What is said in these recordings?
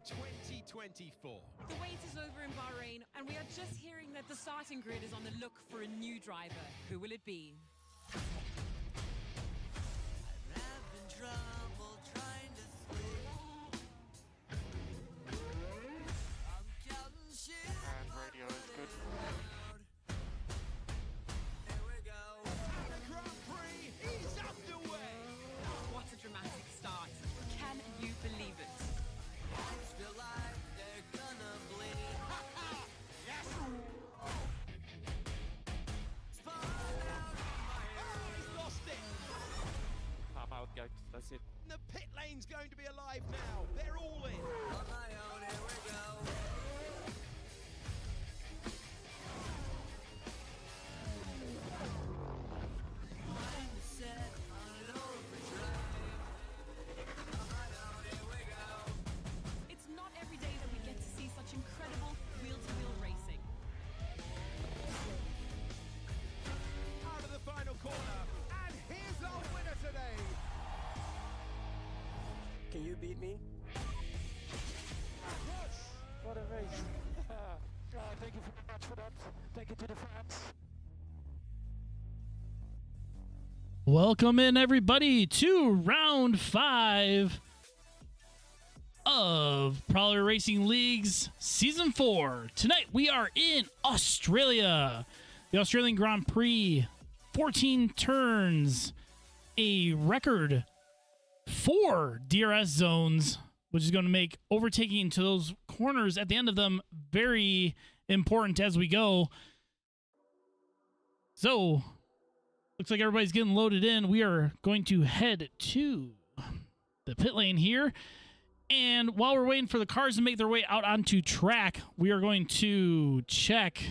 2024. The wait is over in Bahrain, and we are just hearing that the starting grid is on the look for a new driver. Who will it be? I'm having trouble trying to sleep. I'm counting shit. And radio is good. Here we go. The Grand Prix is underway. What a dramatic start. Can you believe it? Lights feel like they're gonna bleed. Yes. Spun out of my Oh, he's lost it. Pop out, guys. That's it. The pit lane's going to be alive now. They're all in. on my own. Here we go. Mind is set on an overdrive. On my own. Here we go. It's not every day that we get to see such incredible wheel-to-wheel racing. Out of the final corner. And here's our winner today. Can you beat me? What a race. Thank you very much for that. Thank you to the fans. Welcome in, everybody, to round 5 of Prowler Racing League's Season 4. Tonight, we are in Australia. The Australian Grand Prix, 14 turns, a record 4 DRS zones, which is going to make overtaking to those corners at the end of them very important as we go. So, looks like everybody's getting loaded in. We are going to head to the pit lane here. And while we're waiting for the cars to make their way out onto track, we are going to check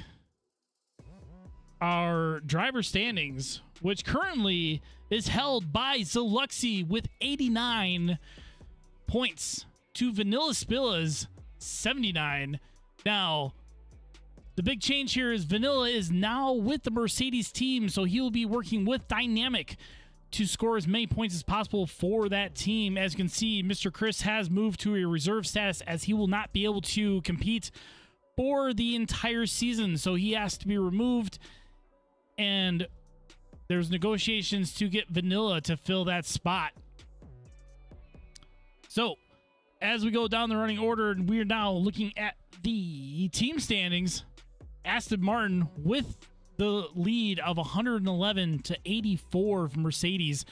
our driver standings, which currently is held by Zaluxy with 89 points to Vanilla Spilla's 79. Now, the big change here is Vanilla is now with the Mercedes team, so he will be working with Dynamic to score as many points as possible for that team. As you can see, Mr. Chris has moved to a reserve status as he will not be able to compete for the entire season, so he has to be removed, and there's negotiations to get Vanilla to fill that spot. So, as we go down the running order, we are now looking at the team standings. Aston Martin with the lead of 111 to 84 from Mercedes.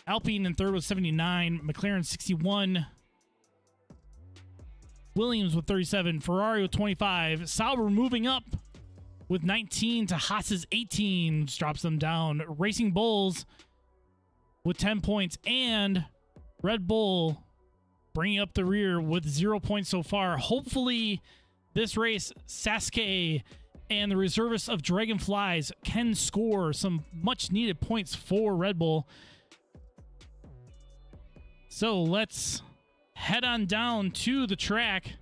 Alpine in third with 79. McLaren 61. Williams with 37. Ferrari with 25. Sauber moving up with 19 to Haas's 18, which drops them down. Racing Bulls with 10 points. And Red Bull bringing up the rear with 0 points so far. Hopefully, this race, Sasuke and the reservists of Dragonflies can score some much-needed points for Red Bull. So let's head on down to the track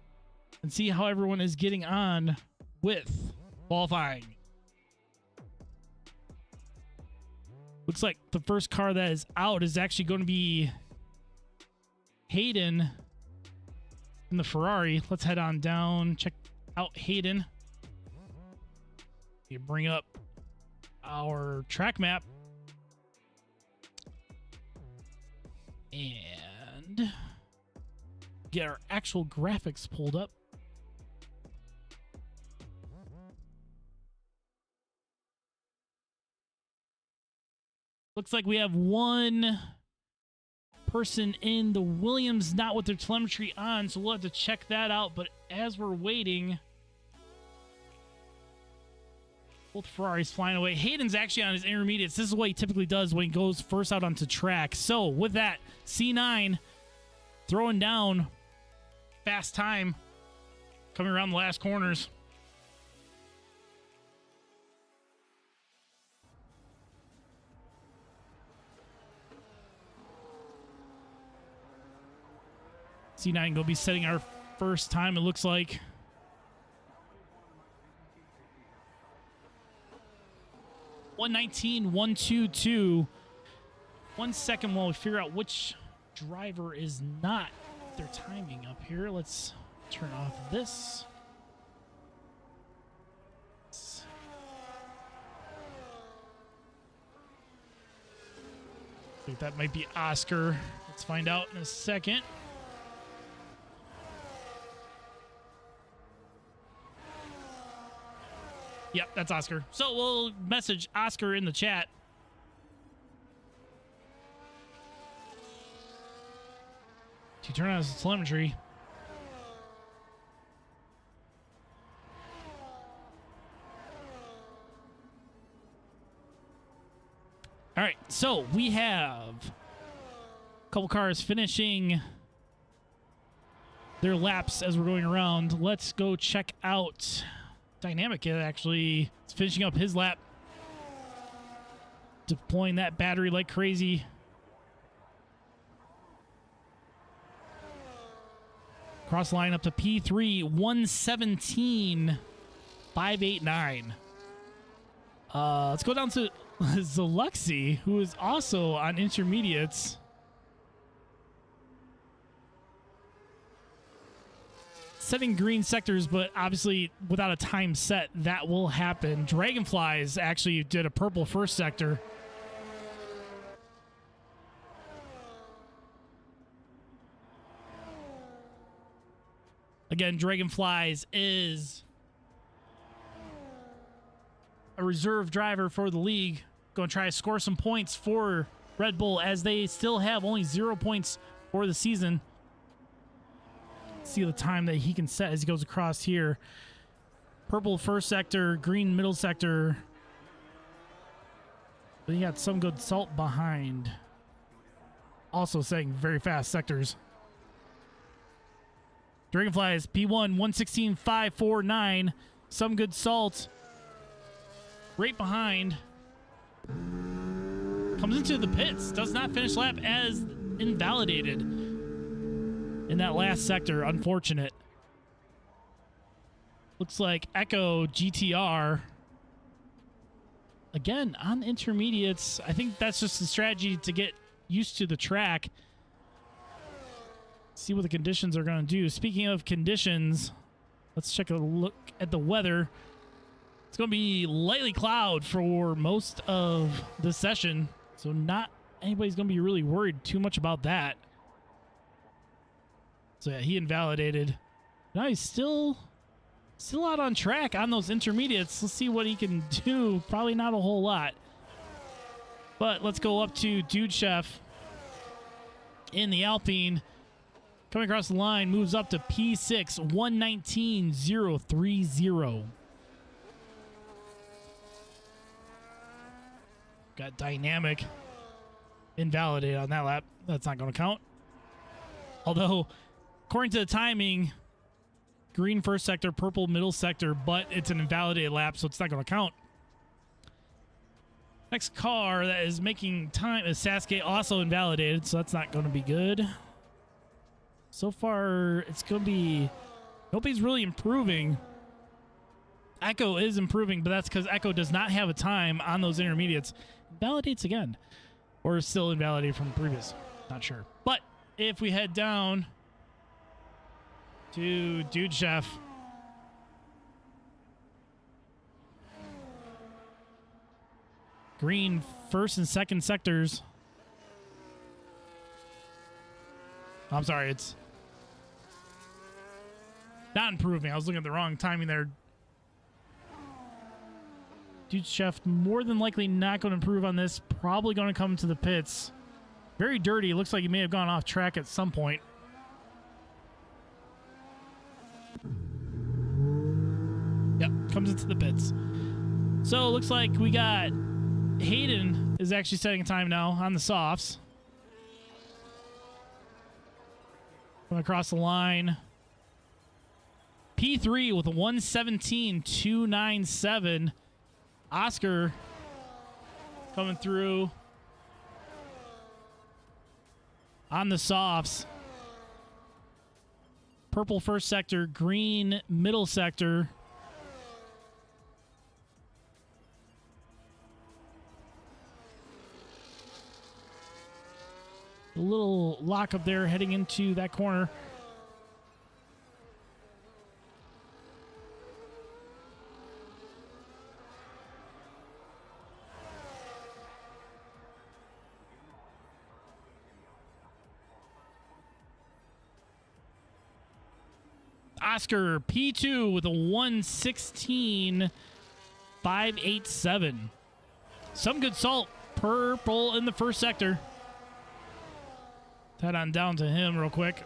and see how everyone is getting on with qualifying. Looks like the first car that is out is actually going to be Hayden in the Ferrari. Let's head on down, check out Hayden. You bring up our track map and get our actual graphics pulled up. Looks like we have one person in the Williams not with their telemetry on, so we'll have to check that out. But as we're waiting, both Ferraris flying away. Hayden's actually on his intermediates. This is what he typically does when he goes first out onto track. So with that, C9 throwing down fast time coming around the last corners. C9 going to be setting our first time, it looks like. $1:19, 1:22. 1 second while we figure out which driver is not their timing up here. Let's Turn off this. I think that might be Oscar. Let's find out in a second. Yep, that's Oscar. So we'll message Oscar in the chat. To turn on his telemetry. All right, so we have a couple cars finishing their laps as we're going around. Let's go check out Dynamic. Actually, is finishing up his lap, deploying that battery like crazy. Cross line up to P3, 117.589. Let's go down to Zaluxi, who is also on intermediates. Setting green sectors, but obviously without a time set, that will happen. Dragonflies actually did a purple first sector. Again, Dragonflies is a reserve driver for the league. Going to try to score some points for Red Bull as they still have only 0 points for the season. See the time that he can set as he goes across here. Purple first sector, green middle sector. But he got some good salt behind. Also setting very fast sectors. Dragonflies P1 116.549. Some good salt. Right behind. Comes into the pits. Does not finish lap as invalidated in that last sector. Unfortunate. Looks like Echo GTR. Again, on intermediates. I think that's just a strategy to get used to the track. See what the conditions are going to do. Speaking of conditions, let's check a look at the weather. It's going to be lightly cloud for most of the session, so not anybody's going to be really worried too much about that. So yeah, he invalidated. Now he's still out on track on those intermediates. Let's see what he can do. Probably not a whole lot. But let's go up to Dude Chef in the Alpine. Coming across the line, moves up to P6, 119.030. Got Dynamic invalidated on that lap. That's not going to count. Although, according to the timing, green first sector, purple middle sector, but it's an invalidated lap, so it's not going to count. Next car that is making time is Sasuke, also invalidated, so that's not going to be good. So far, it's going to be... Nobody's really improving. Echo is improving, but that's because Echo does not have a time on those intermediates. Validates again. Or is still invalidated from previous. Not sure. But if we head down to Dude Chef. Green first and second sectors. I'm sorry, it's not improving. I was looking at the wrong timing there. Dude Chef more than likely not going to improve on this. Probably going to come to the pits. Very dirty. Looks like he may have gone off track at some point. Yep, comes into the pits. So it looks like we got Hayden is actually setting a time now on the softs. Coming across the line. P3 with a 117.297. Oscar coming through on the softs. Purple first sector, green middle sector. A little lock up there heading into that corner. Oscar P2 with a 1:16.587. Some good salt. Purple in the first sector. Head on down to him real quick.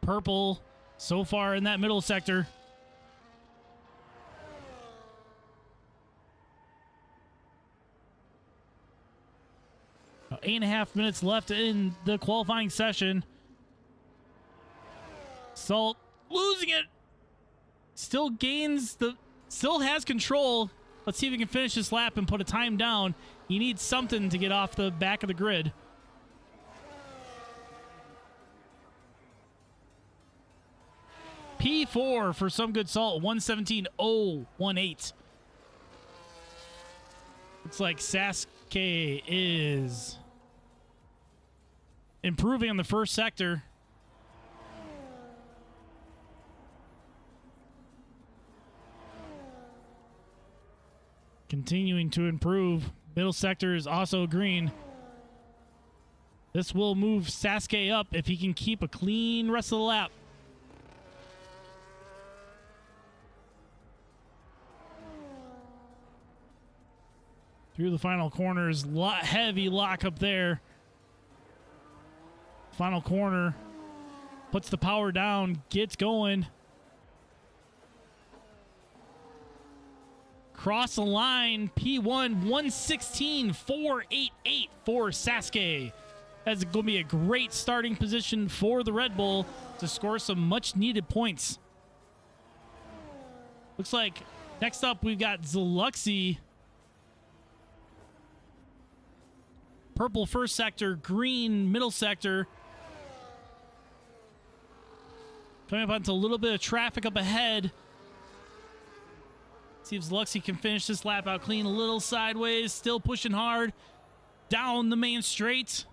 Purple so far in that middle sector. About 8.5 minutes left in the qualifying session. Salt losing it. Still has control. Let's see if he can finish this lap and put a time down. He needs something to get off the back of the grid. P4 for some good salt, 1:17.018. Looks like Sasuke is improving on the first sector. Continuing to improve. Middle sector is also green. This will move Sasuke up if he can keep a clean rest of the lap. Through the final corners, heavy lock up there. Final corner. Puts the power down, gets going. Cross the line, P1, 1:16.488 for Sasuke. That's going to be a great starting position for the Red Bull to score some much-needed points. Looks like next up we've got Zaluxy. Purple first sector, green middle sector. Coming up onto a little bit of traffic up ahead. See if Zaluxy can finish this lap out clean. A little sideways, still pushing hard. Down the main straight.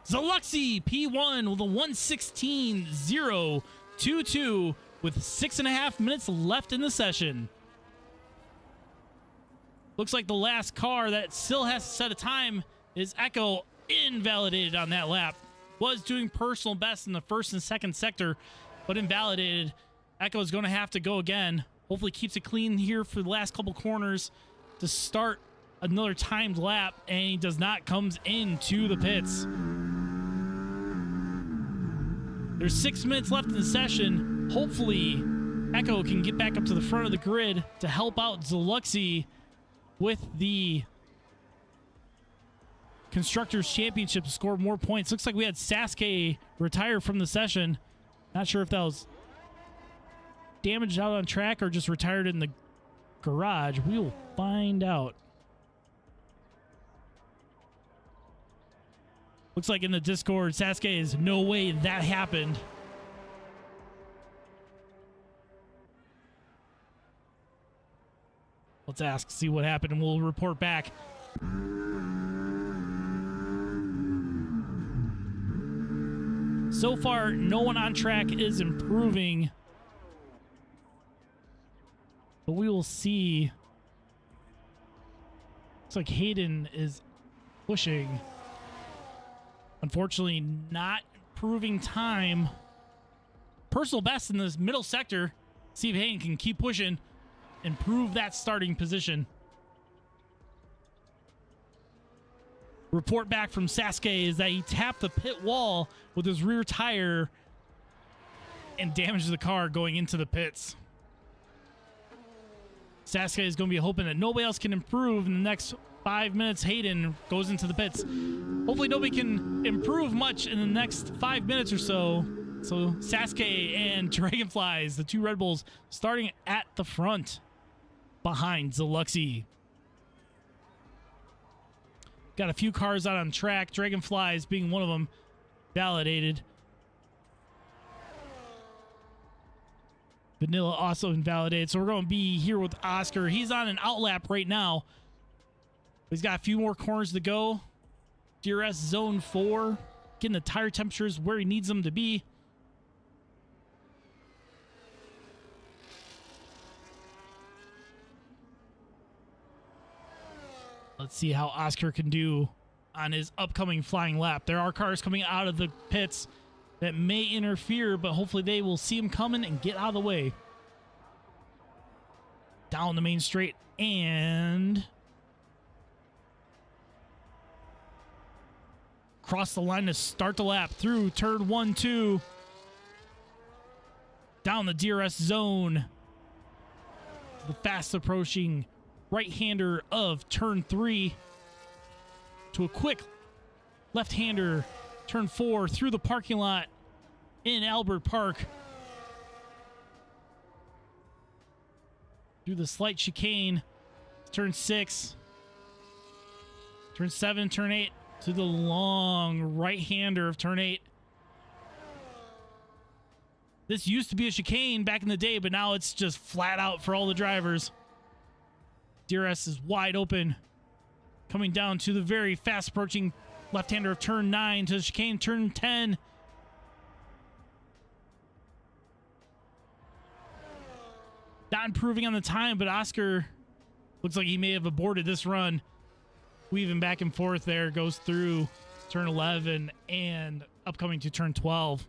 Zaluxy P1 with a 1:16.022 with 6.5 minutes left in the session. Looks like the last car that still has to set a time is Echo, invalidated on that lap. Was doing personal best in the first and second sector, but invalidated. Echo is going to have to go again. Hopefully keeps it clean here for the last couple corners to start another timed lap, and he does not, comes into the pits. There's 6 minutes left in the session. Hopefully Echo can get back up to the front of the grid to help out Zaluxy with the Constructors Championship to score more points. Looks like we had Sasuke retire from the session. Not sure if that was damaged out on track or just retired in the garage. We will find out. Looks like in the Discord, Sasuke is no way that happened. Let's ask, see what happened, and we'll report back. So far, no one on track is improving. But we will see. Looks like Hayden is pushing. Unfortunately, not improving time. Personal best in this middle sector. See if Hayden can keep pushing. Improve that starting position. Report back from Sasuke is that he tapped the pit wall with his rear tire and damaged the car going into the pits. Sasuke is going to be hoping that nobody else can improve in the next 5 minutes. Hayden goes into the pits. Hopefully nobody can improve much in the next 5 minutes or so. So Sasuke and Dragonflies, the two Red Bulls, starting at the front behind Zaluxy. Got a few cars out on track. Dragonflies being one of them, validated. Vanilla also invalidated. So we're going to be here with Oscar. He's on an outlap right now. He's got a few more corners to go. DRS Zone 4. Getting the tire temperatures where he needs them to be. Let's see how Oscar can do on his upcoming flying lap. There are cars coming out of the pits that may interfere, but hopefully they will see him coming and get out of the way. Down the main straight and cross the line to start the lap through turn 1, 2. Down the DRS zone. The fast approaching right-hander of turn 3 to a quick left-hander turn 4 through the parking lot in Albert Park. Through the slight chicane, turn 6, turn 7, turn 8, to the long right-hander of turn 8. This used to be a chicane back in the day, but now it's just flat out for all the drivers. DRS is wide open. Coming down to the very fast approaching left-hander of turn 9 to the chicane, turn 10. Not improving on the time, but Oscar looks like he may have aborted this run. Weaving back and forth there, goes through turn 11 and upcoming to turn 12.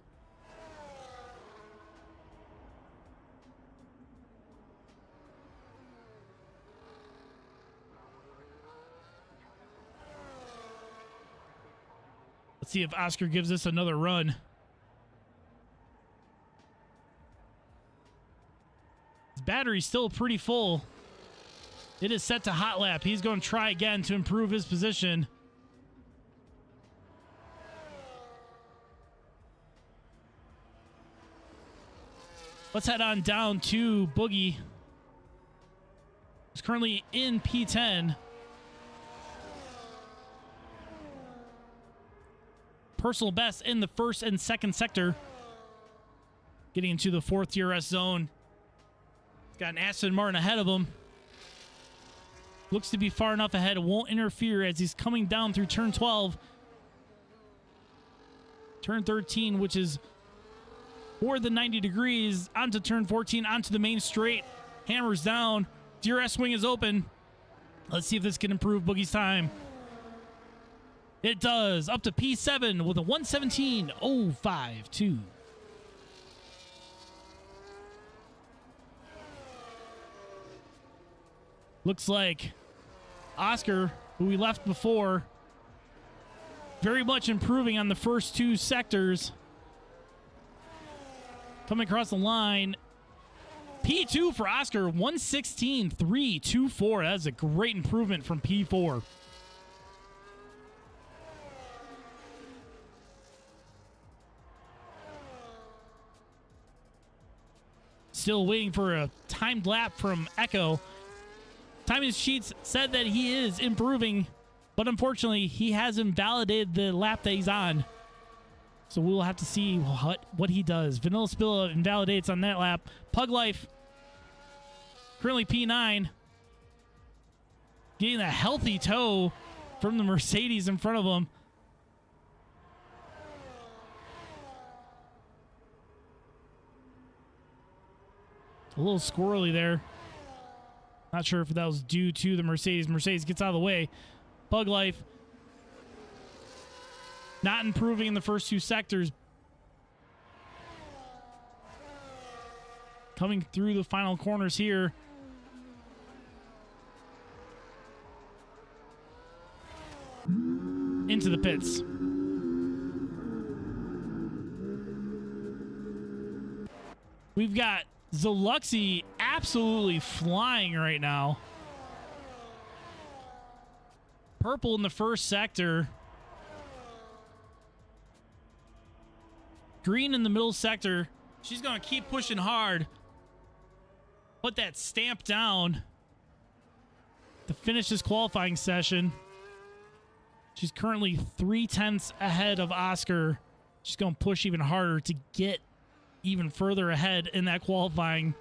Let's see if Oscar gives this another run. His battery's still pretty full. It is set to hot lap. He's going to try again to improve his position. Let's head on down to Boogie. He's currently in P10. Personal best in the first and second sector. Getting into the fourth DRS zone. He's got an Aston Martin ahead of him. Looks to be far enough ahead. It won't interfere as he's coming down through turn 12. Turn 13, which is more than 90 degrees. Onto turn 14, onto the main straight. Hammers down. DRS swing is open. Let's see if this can improve Boogie's time. It does. Up to P7 with a 1:17.052. Looks like Oscar, who we left before, very much improving on the first two sectors. Coming across the line. P2 for Oscar, 1:16.324. That's a great improvement from P4. Still waiting for a timed lap from Echo. Timing sheets said that he is improving, but unfortunately, he hasn't validated the lap that he's on. So we'll have to see what he does. Vanilla Spill invalidates on that lap. Pug Life, currently P9. Getting a healthy tow from the Mercedes in front of him. A little squirrely there. Not sure if that was due to the Mercedes. Mercedes gets out of the way. Bug Life not improving in the first two sectors. Coming through the final corners here. Into the pits. We've got Zaluxy absolutely flying right now. Purple in the first sector. Green in the middle sector. She's going to keep pushing hard. Put that stamp down to finish this qualifying session. She's currently 0.3 ahead of Oscar. She's going to push even harder to get even further ahead in that qualifying.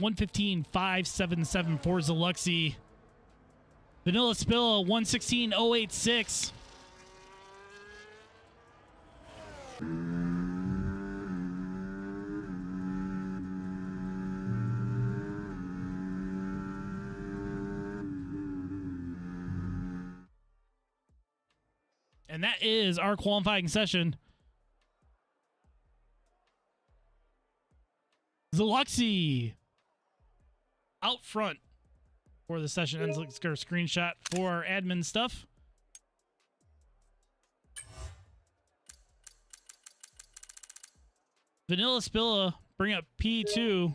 115.577 for Zaluxy. Vanilla Spilla 116.086. And that is our qualifying session. Zaluxy out front for the session ends. Let's get a screenshot for our admin stuff. Vanilla Spilla bring up P2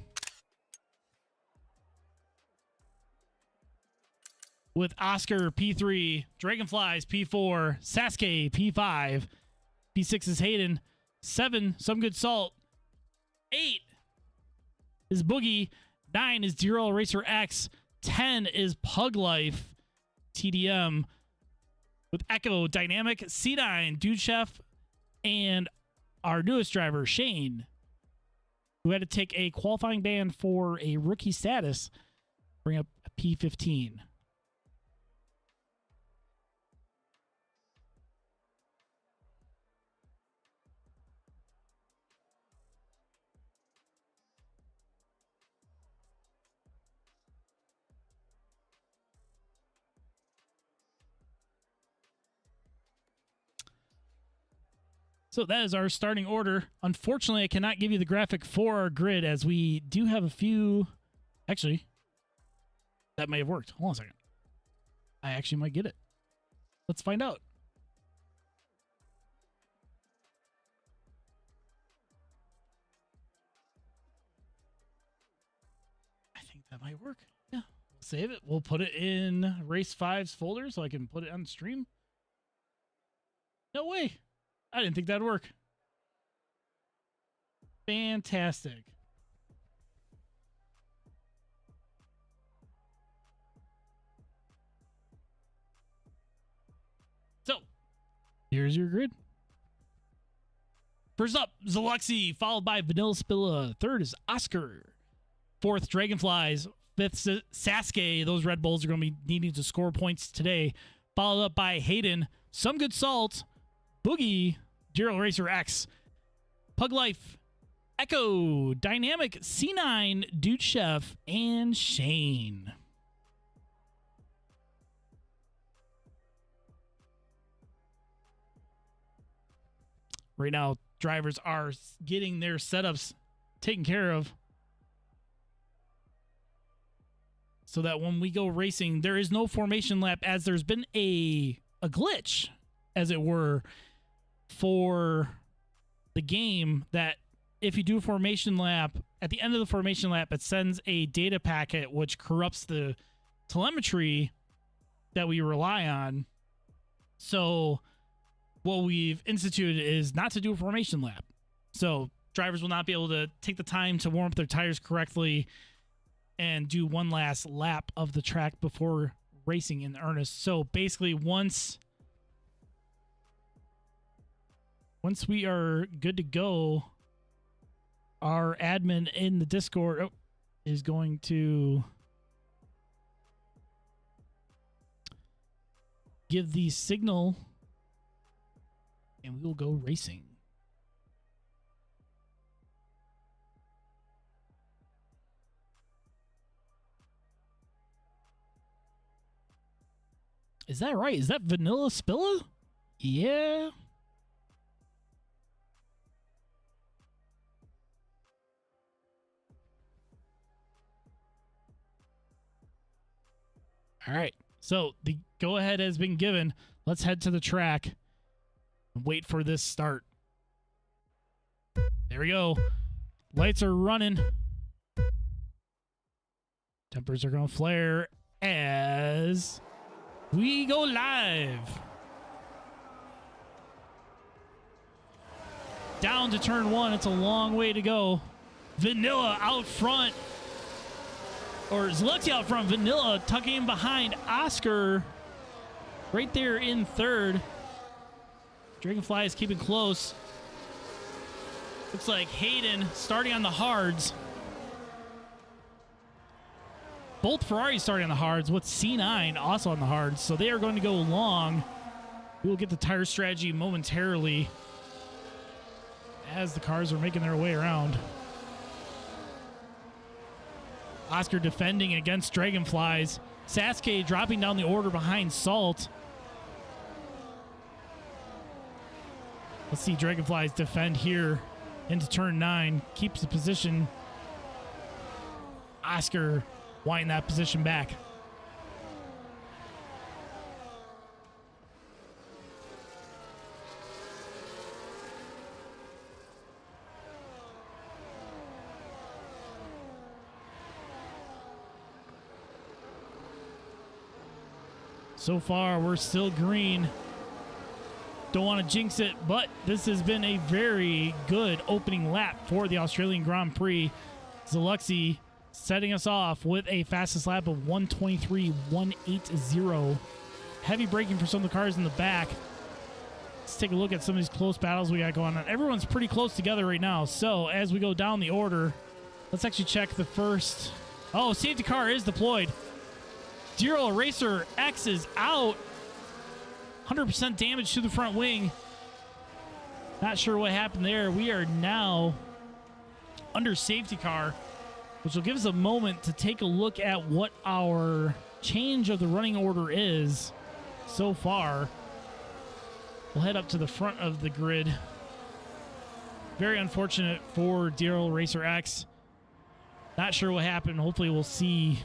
with Oscar P3, Dragonflies P4, Sasuke P5, P6 is Hayden, 7 Some Good Salt, 8 is Boogie, 9 is Zero Eraser X, 10 is Pug Life TDM with Echo, Dynamic, C9, Dude Chef, and our newest driver, Shane, who had to take a qualifying ban for a rookie status, bring up a P15. So that is our starting order. Unfortunately, I cannot give you the graphic for our grid as we do have a few... Actually, that may have worked. Hold on a second. I actually might get it. Let's find out. I think that might work. Yeah. We'll save it. We'll put it in Race 5's folder so I can put it on stream. No way. I didn't think that'd work. Fantastic. So, here's your grid. First up, Zaluxy, followed by Vanilla Spilla. Third is Oscar. Fourth, Dragonflies. Fifth, Sasuke. Those Red Bulls are going to be needing to score points today. Followed up by Hayden. Some Good Salt. Boogie, Zero Racer X, Pug Life, Echo, Dynamic, C9, Dude Chef, and Shane. Right now, drivers are getting their setups taken care of so that when we go racing, there is no formation lap as there's been a glitch, as it were, for the game that if you do a formation lap, at the end of the formation lap, it sends a data packet which corrupts the telemetry that we rely on. So what we've instituted is not to do a formation lap. So drivers will not be able to take the time to warm up their tires correctly and do one last lap of the track before racing in earnest. So basically once we are good to go, our admin in the Discord is going to give the signal and we will go racing. Is that right? Is that Vanilla Spilla? Yeah. All right, so the go-ahead has been given. Let's head to the track and wait for this start. There we go. Lights are running. Tempers are going to flare as we go live. Down to turn 1. It's a long way to go. Vanilla out front. Or Zaluxy out front, Vanilla tucking in behind Oscar right there in third. Dragonfly is keeping close. Looks like Hayden starting on the hards. Both Ferraris starting on the hards with C9 also on the hards, so they are going to go long. We will get the tire strategy momentarily as the cars are making their way around. Oscar defending against Dragonflies. Sasuke dropping down the order behind Salt. Let's see Dragonflies defend here into turn 9. Keeps the position. Oscar winding that position back. So far, we're still green. Don't want to jinx it, but this has been a very good opening lap for the Australian Grand Prix. Zaluxi setting us off with a fastest lap of 1:23.180. Heavy braking for some of the cars in the back. Let's take a look at some of these close battles we got going on. Everyone's pretty close together right now. So as we go down the order, let's actually check the first. Oh, safety car is deployed. Zero Racer X is out. 100% damage to the front wing. Not sure what happened there. We are now under safety car, which will give us a moment to take a look at what our change of the running order is so far. We'll head up to the front of the grid. Very unfortunate for Daryl Racer X. Not sure what happened. Hopefully we'll see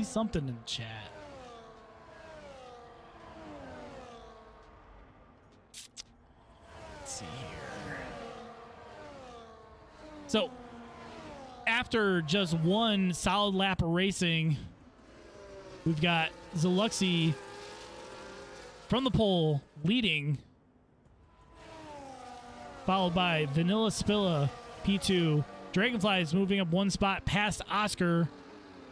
something in the chat. Let's see here. So, after just one solid lap of racing, we've got Zaluxi from the pole leading, followed by Vanilla Spilla P2. Dragonflies moving up one spot past Oscar.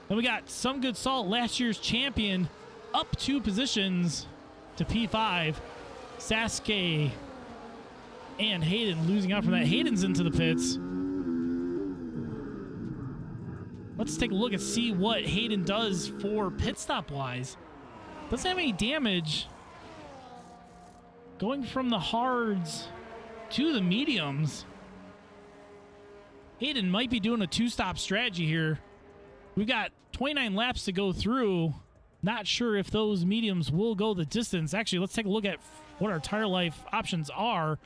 Then we got Some Good Salt, last year's champion, up 2 positions to P5. Sasuke and Hayden losing out from that. Hayden's into the pits. Let's take a look and see what Hayden does for pit stop wise. Doesn't have any damage. Going from the hards to the mediums. Hayden might be doing a 2-stop strategy here. We've got 29 laps to go through. Not sure if those mediums will go the distance. Actually, let's take a look at what our tire life options are.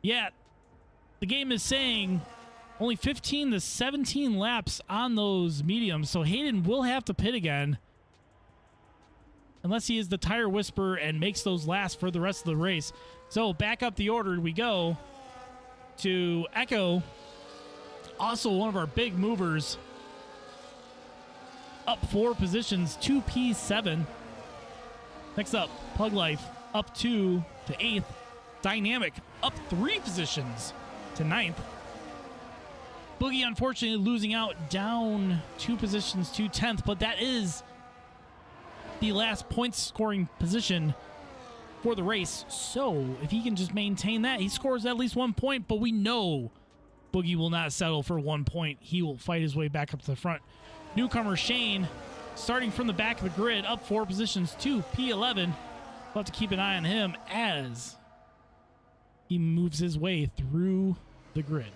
Yeah, the game is saying only 15 to 17 laps on those mediums, so Hayden will have to pit again. Unless he is the tire whisperer and makes those last for the rest of the race. So back up the order we go to Echo. Also one of our big movers. Up 4 positions to P7. Next up, Pug Life up 2 to 8th. Dynamic up 3 positions to 9th. Boogie unfortunately losing out down 2 positions to 10th, but that is the last point scoring position for the race. So if he can just maintain that, he scores at least 1 point, but we know Boogie will not settle for 1 point. He will fight his way back up to the front. Newcomer Shane starting from the back of the grid up 4 positions to P11. We'll have to keep an eye on him as he moves his way through the grid.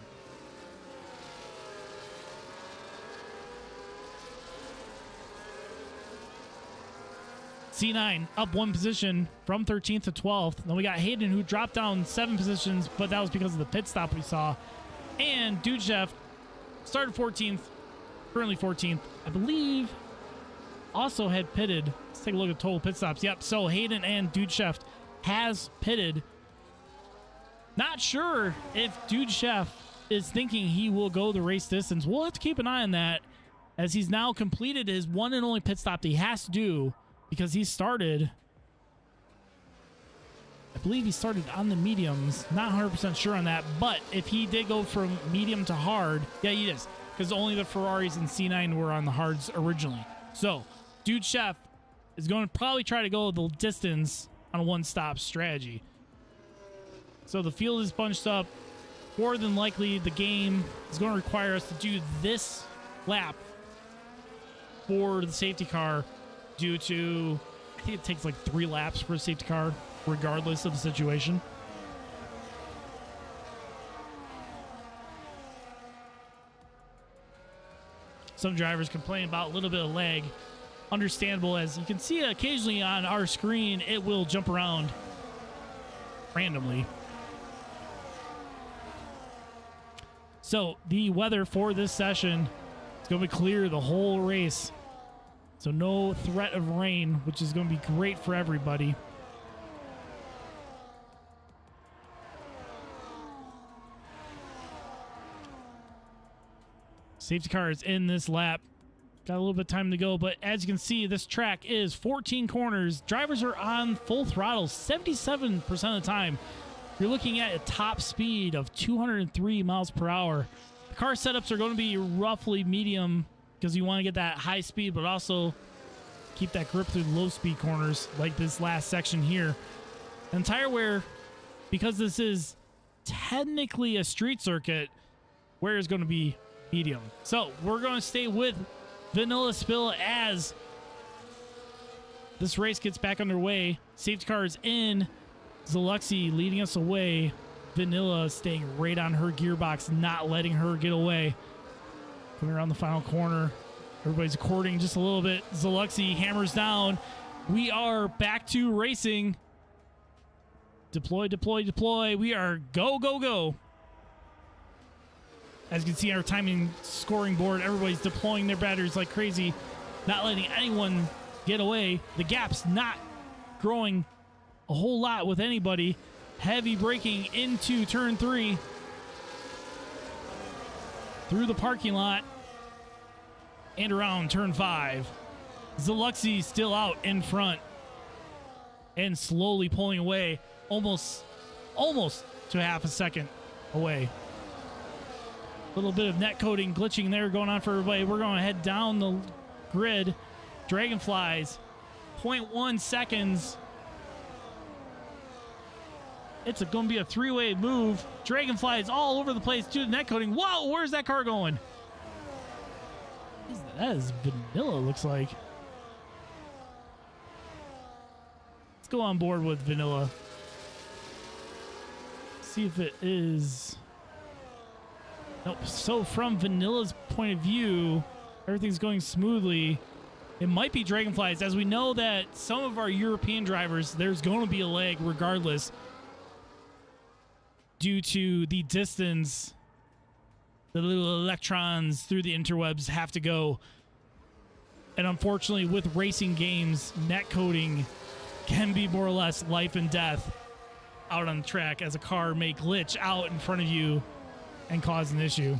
C9 up 1 position from 13th to 12th. Then we got Hayden who dropped down 7 positions, but that was because of the pit stop we saw. And Dude Chef started 14th, currently 14th. I believe also had pitted. Let's take a look at total pit stops. Yep, so Hayden and Dude Chef has pitted. Not sure if Dude Chef is thinking he will go the race distance. We'll have to keep an eye on that as he's now completed his one and only pit stop that he has to do. Because he started, I believe he started on the mediums. Not 100% sure on that, but if he did go from medium to hard, yeah, he is. Because only the Ferraris and C9 were on the hards originally. So, Dude Chef is going to probably try to go the distance on a one-stop strategy. So the field is bunched up. More than likely, the game is going to require us to do this lap for the safety car due to, I think it takes like 3 laps for a safety car, regardless of the situation. Some drivers complain about a little bit of lag. Understandable, as you can see occasionally on our screen, it will jump around randomly. So the weather for this session is going to be clear the whole race. So no threat of rain, which is going to be great for everybody. Safety car is in this lap. Got a little bit of time to go, but as you can see, this track is 14 corners. Drivers are on full throttle 77% of the time. You're looking at a top speed of 203 miles per hour. The car setups are going to be roughly medium because you want to get that high speed, but also keep that grip through the low speed corners like this last section here. And tire wear, because this is technically a street circuit, wear is going to be medium. So we're going to stay with Vanilla Spill as this race gets back underway. Safety car is in. Zaluxi leading us away. Vanilla staying right on her gearbox, not letting her get away. Coming around the final corner. Everybody's according just a little bit. Zaluxi hammers down. We are back to racing. Deploy, deploy, deploy. We are go, go, go. As you can see on our timing scoring board, everybody's deploying their batteries like crazy, not letting anyone get away. The gap's not growing a whole lot with anybody. Heavy braking into turn 3. Through the parking lot. And around turn 5. Zaluxi still out in front. And slowly pulling away. Almost to half a second away. A little bit of net coding glitching there going on for everybody. We're going to head down the grid. Dragonflies, 0.1 seconds. It's going to be a 3-way move. Dragonflies all over the place to the net coding. Whoa, where's that car going? That is Vanilla, looks like. Let's go on board with Vanilla. See if it is... Nope. So from Vanilla's point of view, everything's going smoothly. It might be Dragonflies, as we know that some of our European drivers, there's going to be a lag regardless due to the distance the little electrons through the interwebs have to go. And unfortunately, with racing games, net coding can be more or less life and death out on the track, as a car may glitch out in front of you and cause an issue.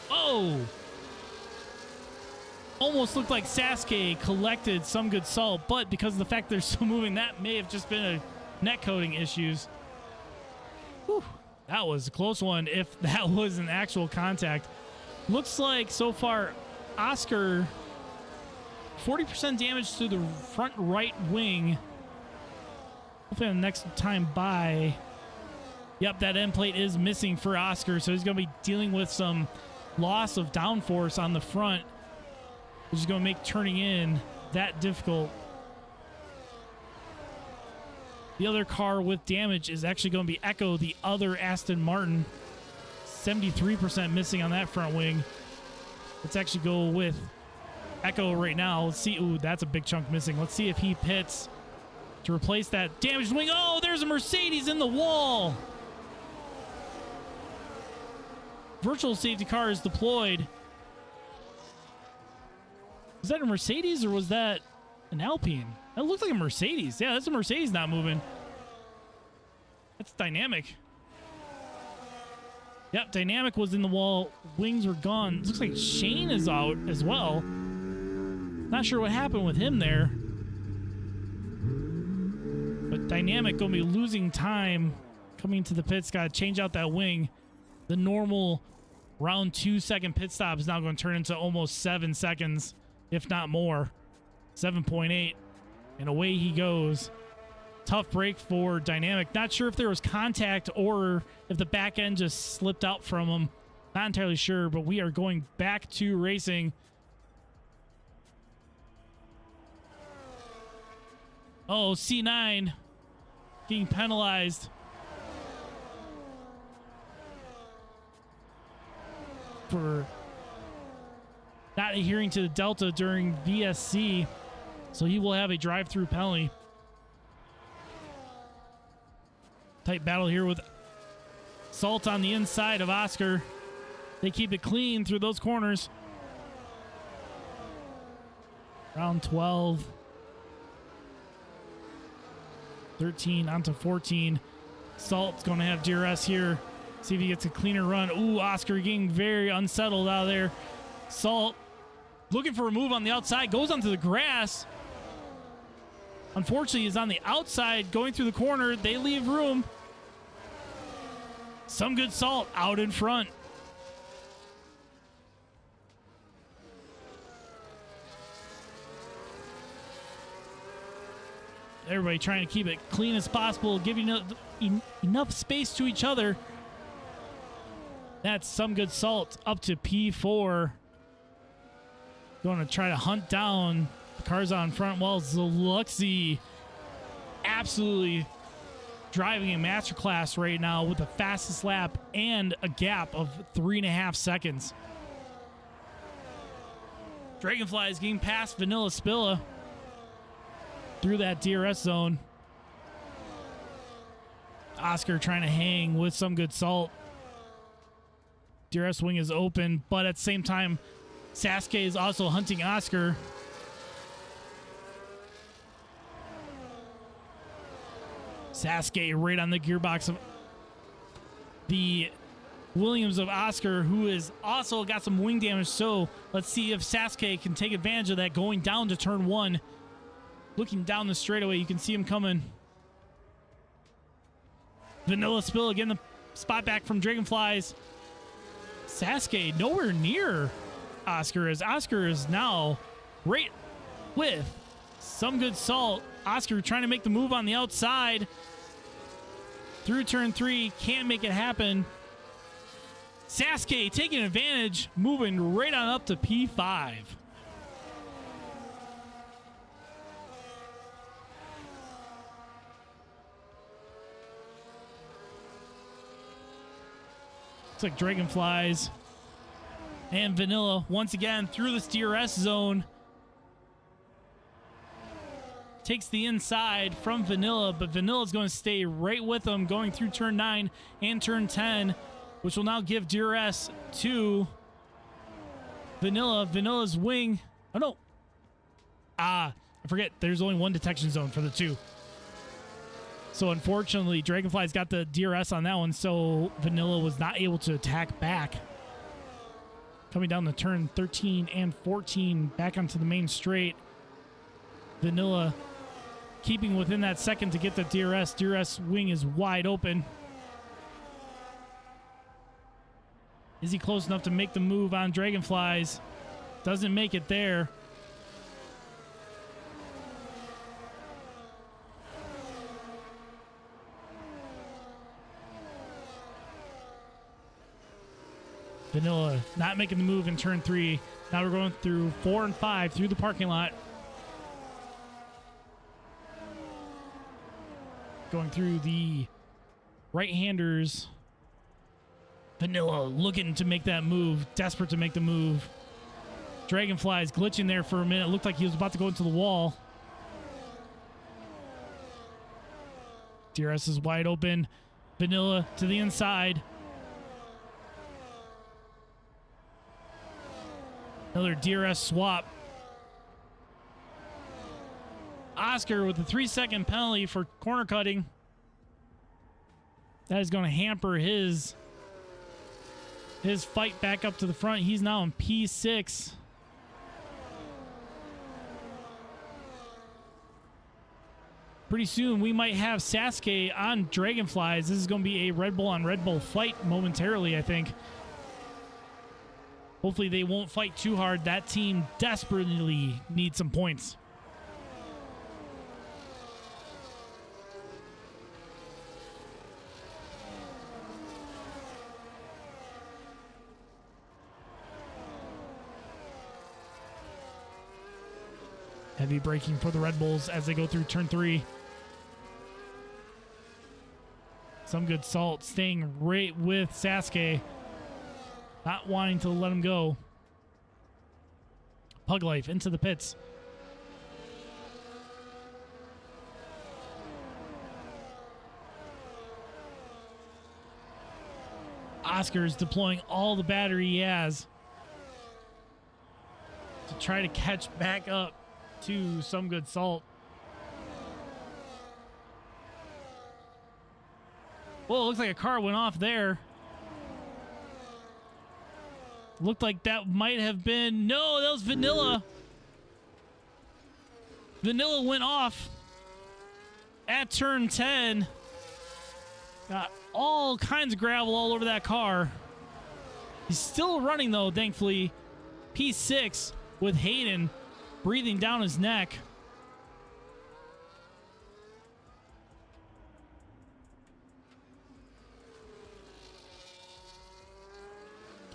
Oh! Almost looked like Sasuke collected some good salt, but because of the fact they're still moving, that may have just been a net coding issues. Whew, that was a close one, if that was an actual contact. Looks like so far, Oscar, 40% damage to the front right wing. Hopefully on the next time by... Yep, that end plate is missing for Oscar, so he's going to be dealing with some loss of downforce on the front, which is going to make turning in that difficult. The other car with damage is actually going to be Echo, the other Aston Martin. 73% missing on that front wing. Let's actually go with Echo right now. Let's see. Ooh, that's a big chunk missing. Let's see if he pits to replace that damaged wing. Oh, there's a Mercedes in the wall. Virtual safety car is deployed. Was that a Mercedes or was that an Alpine? That looked like a Mercedes. Yeah, that's a Mercedes not moving. That's Dynamic. Yep, Dynamic was in the wall. Wings were gone. Looks like Shane is out as well. Not sure what happened with him there. But Dynamic going to be losing time coming to the pits. Got to change out that wing. The normal round 2 second pit stop is now going to turn into almost 7 seconds, if not more. 7.8. And away he goes. Tough break for Dynamic. Not sure if there was contact or if the back end just slipped out from him. Not entirely sure, but we are going back to racing. Oh, C9 getting penalized. For not adhering to the Delta during VSC. So he will have a drive-through penalty. Tight battle here with Salt on the inside of Oscar. They keep it clean through those corners. Round 12. 13 onto 14. Salt's going to have DRS here. See if he gets a cleaner run. Ooh, Oscar getting very unsettled out of there. Salt looking for a move on the outside. Goes onto the grass. Unfortunately, he's on the outside going through the corner. They leave room. Some good Salt out in front. Everybody trying to keep it clean as possible, giving enough space to each other. That's some good Salt up to P4. Going to try to hunt down the cars on front. Well, Zaluxy absolutely driving a masterclass right now with the fastest lap and a gap of 3.5 seconds. Dragonfly is getting past Vanilla Spilla through that DRS zone. Oscar trying to hang with some good Salt. DRS wing is open, but at the same time, Sasuke is also hunting Oscar. Sasuke right on the gearbox of the Williams of Oscar, who is also got some wing damage. So let's see if Sasuke can take advantage of that going down to turn 1. Looking down the straightaway, you can see him coming. Vanilla Spill again, the spot back from Dragonflies. Sasuke nowhere near Oscar, as Oscar is now right with some good Salt. Oscar trying to make the move on the outside through turn 3, can't make it happen. Sasuke taking advantage, moving right on up to P5. Looks like Dragonflies and Vanilla once again through this DRS zone. Takes the inside from Vanilla, but Vanilla's going to stay right with them going through turn 9 and turn 10, which will now give DRS to Vanilla. Vanilla's wing. Oh, no. I forget. There's only one detection zone for the 2. So unfortunately, Dragonfly's got the DRS on that one, so Vanilla was not able to attack back. Coming down the turn 13 and 14, back onto the main straight. Vanilla keeping within that second to get the DRS. DRS wing is wide open. Is he close enough to make the move on Dragonflies? Doesn't make it there. Vanilla not making the move in turn 3. Now we're going through 4 and 5 through the parking lot. Going through the right-handers. Vanilla looking to make that move. Desperate to make the move. Dragonfly's glitching there for a minute. Looked like he was about to go into the wall. DRS is wide open. Vanilla to the inside. Another DRS swap. Oscar with a 3-second penalty for corner cutting. That is going to hamper his fight back up to the front. He's now in P6. Pretty soon we might have Sasuke on Dragonflies. This is going to be a Red Bull on Red Bull fight momentarily, I think. Hopefully they won't fight too hard. That team desperately needs some points. Heavy braking for the Red Bulls as they go through turn 3. Some good salt staying right with Sasuke. Not wanting to let him go. Pug Life into the pits. Oscar's deploying all the battery he has to try to catch back up to Some Good Salt. Well, it looks like a car went off there. Looked like that might have been... No, that was Vanilla. Vanilla went off at turn 10. Got all kinds of gravel all over that car. He's still running, though, thankfully. P6 with Hayden breathing down his neck.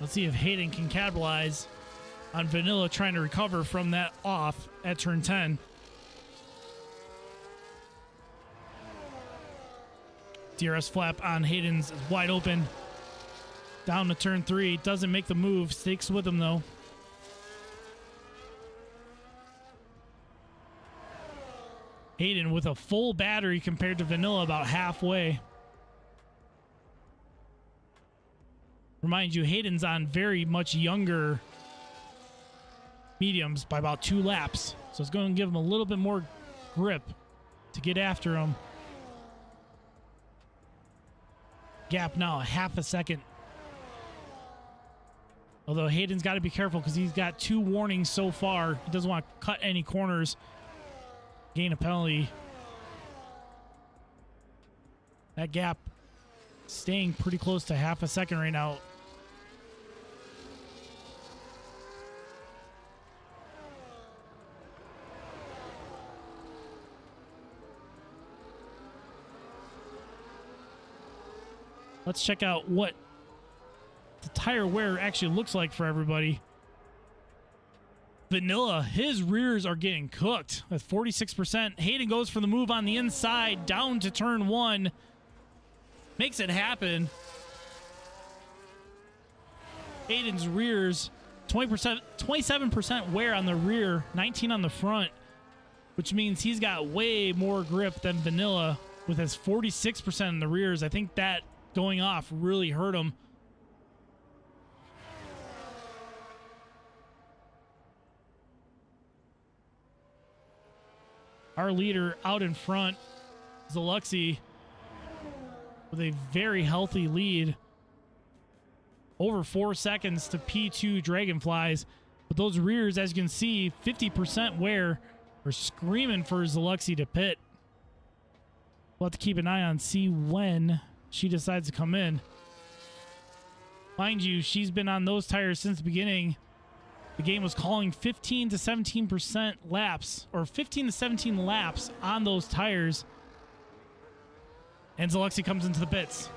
Let's see if Hayden can capitalize on Vanilla trying to recover from that off at turn 10. DRS flap on Hayden's is wide open. Down to turn 3. Doesn't make the move. Sticks with him, though. Hayden with a full battery compared to Vanilla about halfway. Remind you, Hayden's on very much younger mediums by about 2 laps. So it's going to give him a little bit more grip to get after him. Gap now, half a second. Although Hayden's got to be careful because he's got 2 warnings so far. He doesn't want to cut any corners. Gain a penalty. That gap staying pretty close to half a second right now. Let's check out what the tire wear actually looks like for everybody. Vanilla, his rears are getting cooked at 46%. Hayden goes for the move on the inside down to turn 1. Makes it happen. Hayden's rears, 20%, 27% wear on the rear, 19 on the front, which means he's got way more grip than Vanilla with his 46% in the rears. I think that going off really hurt him. Our leader out in front, Zaluxi, with a very healthy lead. Over 4 seconds to P2 Dragonflies. But those rears, as you can see, 50% wear, are screaming for Zaluxi to pit. We'll have to keep an eye on, see when she decides to come in. Mind you, she's been on those tires since the beginning. The game was calling 15 to 17% laps, or 15 to 17 laps on those tires. And Zaluxi comes into the pits.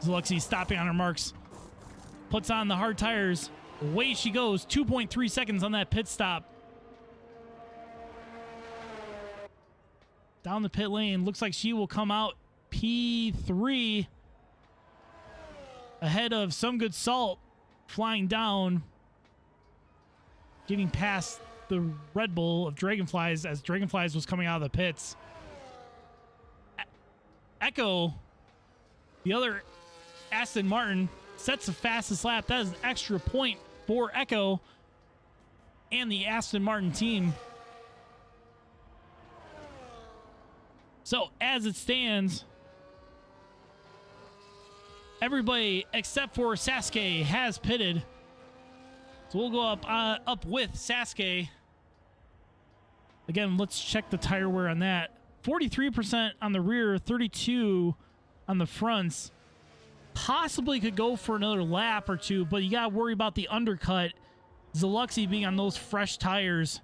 Zaluxi stopping on her marks. Puts on the hard tires. Away she goes. 2.3 seconds on that pit stop. Down the pit lane. Looks like she will come out P3. Ahead of Some Good Salt. Flying down. Getting past the Red Bull of Dragonflies as Dragonflies was coming out of the pits. Echo, the other Aston Martin, sets the fastest lap. That is an extra point for Echo and the Aston Martin team. So as it stands, everybody except for Sasuke has pitted. So we'll go up with Sasuke. Again, let's check the tire wear on that. 43% on the rear, 32 on the fronts. Possibly could go for another lap or two, but you got to worry about the undercut. Zaluxi being on those fresh tires.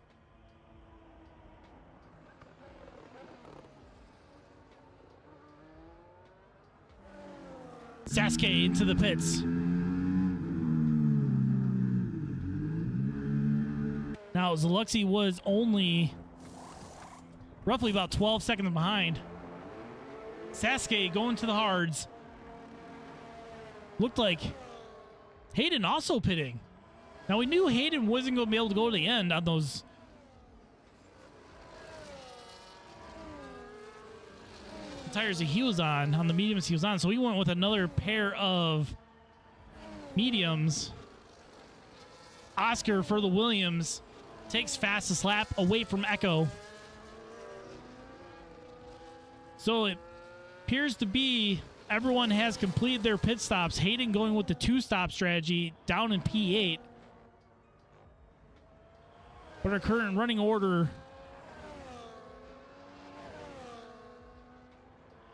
Sasuke into the pits. Now, Zaluxi was only roughly about 12 seconds behind. Sasuke going to the hards. Looked like Hayden also pitting. Now, we knew Hayden wasn't going to be able to go to the end on those tires that he was on the mediums he was on. So he went with another pair of mediums. Oscar for the Williams takes fastest lap away from Echo. So it appears to be everyone has completed their pit stops. Hayden going with the 2-stop strategy down in P8. But our current running order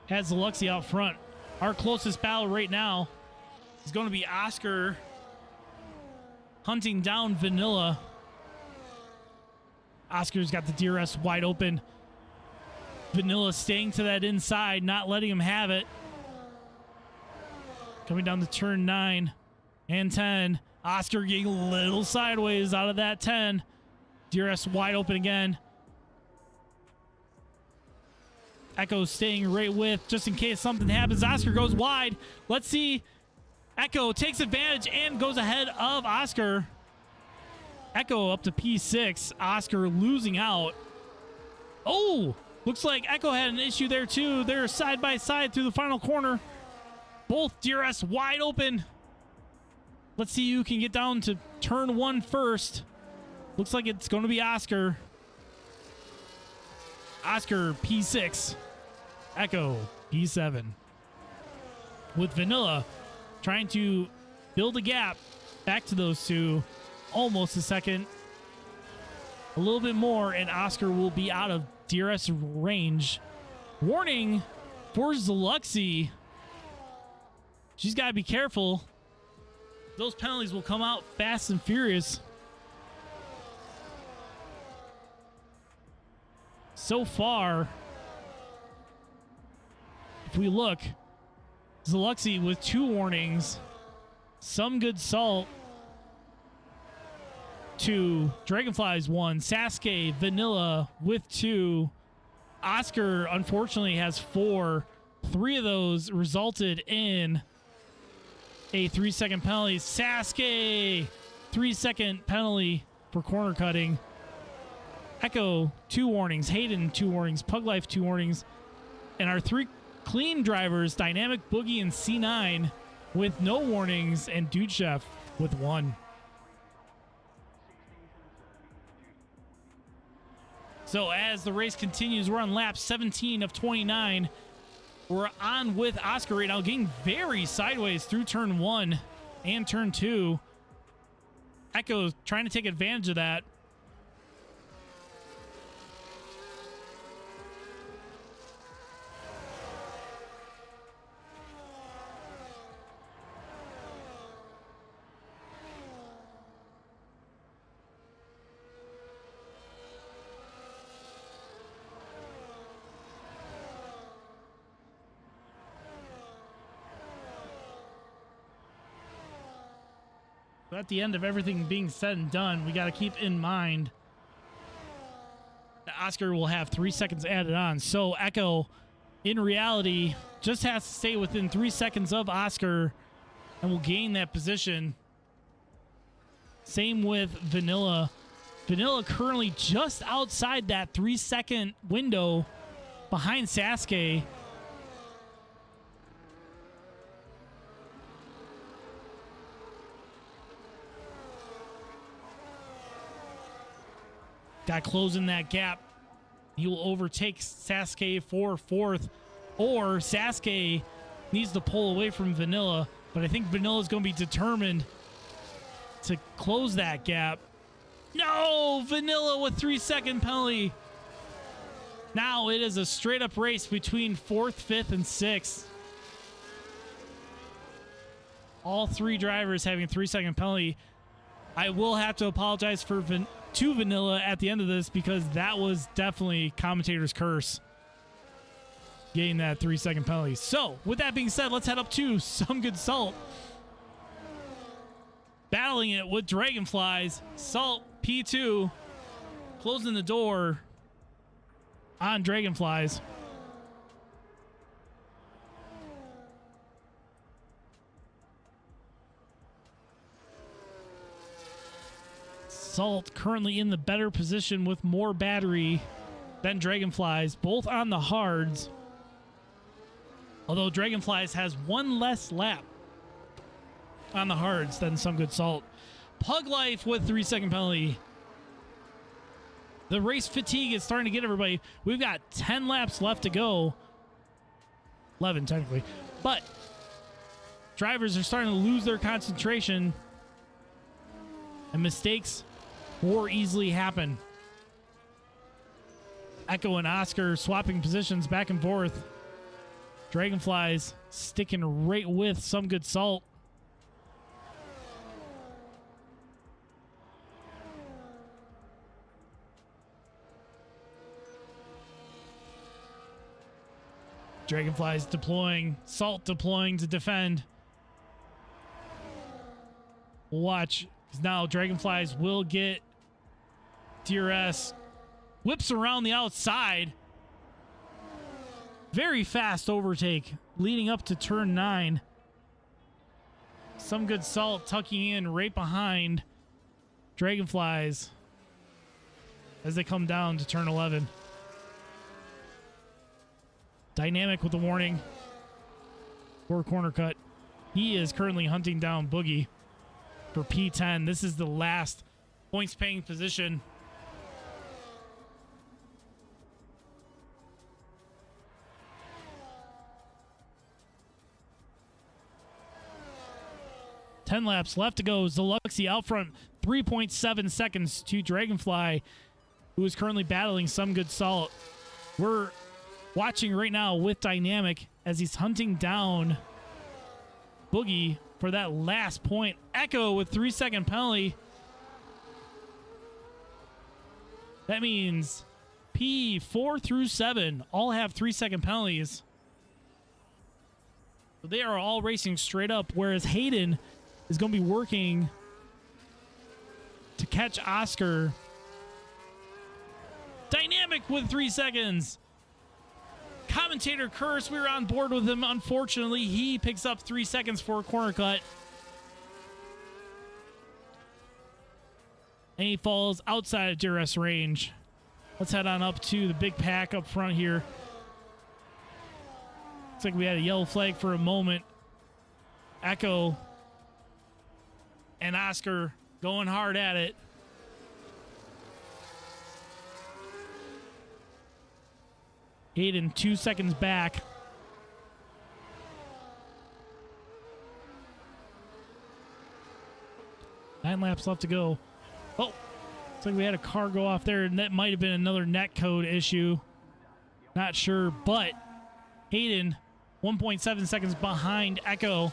has Zaluxi out front. Our closest battle right now is going to be Oscar hunting down Vanilla. Oscar's got the DRS wide open. Vanilla staying to that inside, not letting him have it. Coming down to turn 9 and 10. Oscar getting a little sideways out of that 10. DRS wide open again. Echo staying right with, just in case something happens. Oscar goes wide. Let's see. Echo takes advantage and goes ahead of Oscar. Echo up to P6. Oscar losing out. Oh, looks like Echo had an issue there too. They're side by side through the final corner. Both DRS wide open. Let's see who can get down to turn 1 first. Looks like it's going to be Oscar. Oscar P6. Echo P7. With Vanilla trying to build a gap back to those two. Almost a second. A little bit more, and Oscar will be out of DRS range. Warning for Zaluxi. She's got to be careful. Those penalties will come out fast and furious. So far, if we look, Zaluxi with 2 warnings, some good salt, 2, Dragonflies 1, Sasuke, Vanilla with 2, Oscar unfortunately has 4. 3 of those resulted in a 3-second penalty. Sasuke, 3-second penalty for corner cutting. Echo, 2 warnings. Hayden, 2 warnings. Puglife, 2 warnings. And our 3 clean drivers, Dynamic Boogie and C9 with no warnings, and Dude Chef with 1. So as the race continues, we're on lap 17 of 29. We're on with Oscar right now, getting very sideways through turn 1 and turn 2. Echo trying to take advantage of that. But at the end of everything being said and done, we got to keep in mind that Oscar will have 3 seconds added on. So Echo, in reality, just has to stay within 3 seconds of Oscar and will gain that position. Same with Vanilla. Vanilla currently just outside that 3-second window behind Sasuke. Got closing that gap. He will overtake Sasuke for 4th, or Sasuke needs to pull away from Vanilla, but I think Vanilla is going to be determined to close that gap. No, Vanilla with 3-second penalty. Now it is a straight up race between 4th, 5th, and 6th. All 3 drivers having a 3-second penalty. I will have to apologize to Vanilla at the end of this, because that was definitely commentator's curse. getting that 3-second penalty. So, with that being said, let's head up to Some Good Salt. Battling it with Dragonflies. Salt, P2, closing the door on Dragonflies. Salt currently in the better position with more battery than Dragonflies, both on the hards. Although Dragonflies has one less lap on the hards than Some Good Salt. Pug Life with 3-second penalty. The race fatigue is starting to get everybody. We've got 10 laps left to go. 11 technically. But drivers are starting to lose their concentration. And mistakes more easily happen. Echo and Oscar swapping positions back and forth. Dragonflies sticking right with Some Good Salt. Dragonflies deploying, Salt deploying to defend. We'll watch, because now Dragonflies will get DRS. Whips around the outside. Very fast overtake leading up to turn 9. Some Good Salt tucking in right behind Dragonflies as they come down to turn 11. Dynamic with the warning for corner cut. He is currently hunting down Boogie for P10. This is the last points paying position. Ten laps left to go. Zaluxy out front, 3.7 seconds to Dragonfly, who is currently battling Some Good Salt. We're watching right now with Dynamic as he's hunting down Boogie for that last point. Echo with 3-second penalty. That means P4 through 7 all have 3-second penalties. So they are all racing straight up, whereas Hayden is going to be working to catch Oscar. Dynamic with 3 seconds. Commentator Curse, we were on board with him. Unfortunately, he picks up 3 seconds for a corner cut. And he falls outside of DRS range. Let's head on up to the big pack up front here. Looks like we had a yellow flag for a moment. Echo and Oscar going hard at it. Hayden 2 seconds back. Nine laps left to go. Oh, looks like we had a car go off there, and that might have been another net code issue. Not sure, but Hayden 1.7 seconds behind Echo.